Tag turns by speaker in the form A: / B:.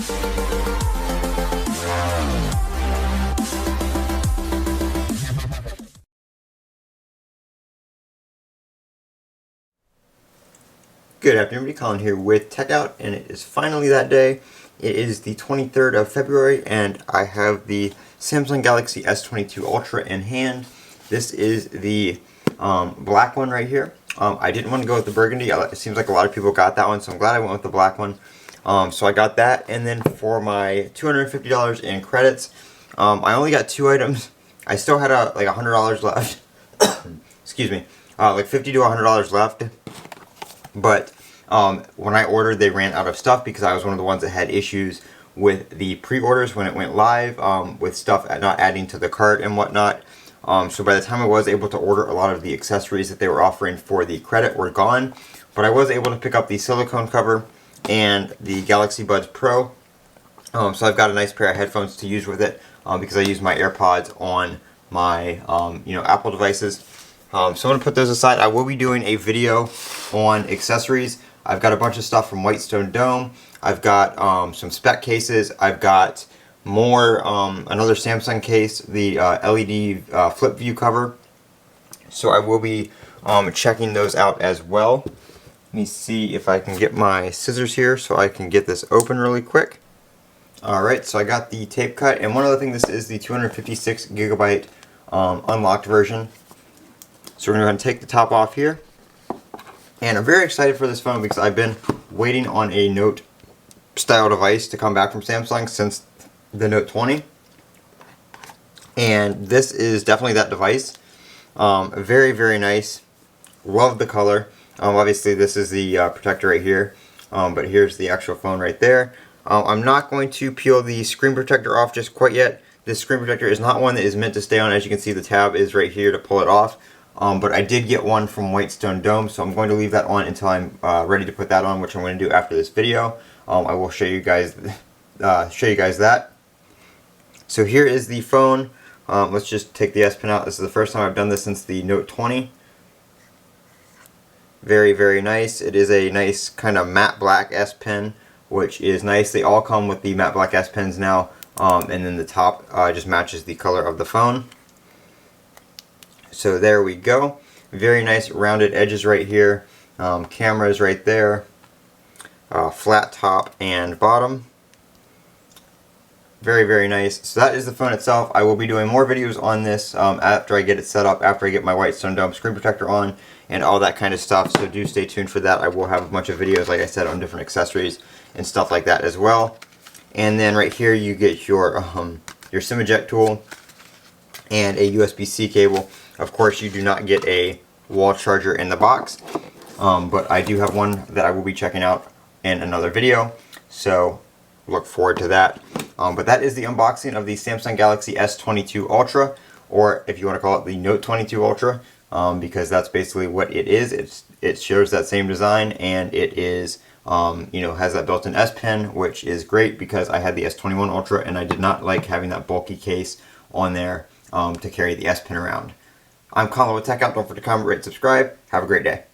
A: Good afternoon, Colin here with Techout, and it is finally that day. It is the 23rd of February, and I have the Samsung Galaxy S22 Ultra in hand. This is the black one right here. I didn't want to go with the burgundy. It seems like a lot of people got that one, so I'm glad I went with the black one. So I got that, and then for my $250 in credits, I only got 2 items. I still had like $100 left. Excuse me, like $50 to $100 left. But when I ordered, they ran out of stuff because I was one of the ones that had issues with the pre-orders when it went live, with stuff not adding to the cart and whatnot. So by the time I was able to order, a lot of the accessories that they were offering for the credit were gone. But I was able to pick up the silicone cover and the Galaxy Buds Pro. So I've got a nice pair of headphones to use with it, because I use my AirPods on my Apple devices. So I'm going to put those aside. I will be doing a video on accessories. I've got a bunch of stuff from Whitestone Dome. I've got some spec cases. I've got more, another Samsung case, the LED flip view cover. So I will be checking those out as well. Let me see if I can get my scissors here so I can get this open really quick. Alright, so I got the tape cut, and one other thing, this is the 256 gigabyte unlocked version. So we're going to take the top off here, and I'm very excited for this phone because I've been waiting on a Note style device to come back from Samsung since the Note 20, and this is definitely that device. Very, very nice. Love the color. Obviously this is the protector right here, but here's the actual phone right there. I'm not going to peel the screen protector off just quite yet. This screen protector is not one that is meant to stay on. As you can see, the tab is right here to pull it off. But I did get one from Whitestone Dome, so I'm going to leave that on until I'm ready to put that on, which I'm going to do after this video. I will show you guys that. So here is the phone. Let's just take the S Pen out. This is the first time I've done this since the Note 20. Very, very nice. It is a nice kind of matte black S Pen, which is nice. They all come with the matte black S Pens now, and then the top just matches the color of the phone. So there we go. Very nice rounded edges right here. Cameras right there. Flat top and bottom. Very, very nice. So that is the phone itself. I will be doing more videos on this after I get it set up, after I get my Whitestone Dome screen protector on, and all that kind of stuff. So do stay tuned for that. I will have a bunch of videos, like I said, on different accessories and stuff like that as well. And then right here you get your SIM eject tool and a USB-C cable. Of course, you do not get a wall charger in the box, but I do have one that I will be checking out in another video, so look forward to that. But that is the unboxing of the Samsung Galaxy S22 Ultra, or if you want to call it the Note 22 Ultra, because that's basically what it is. It shares that same design, and it is has that built-in S Pen, which is great because I had the S21 Ultra and I did not like having that bulky case on there to carry the S Pen around. I'm Colin with Techout. Don't forget to comment, rate, subscribe. Have a great day.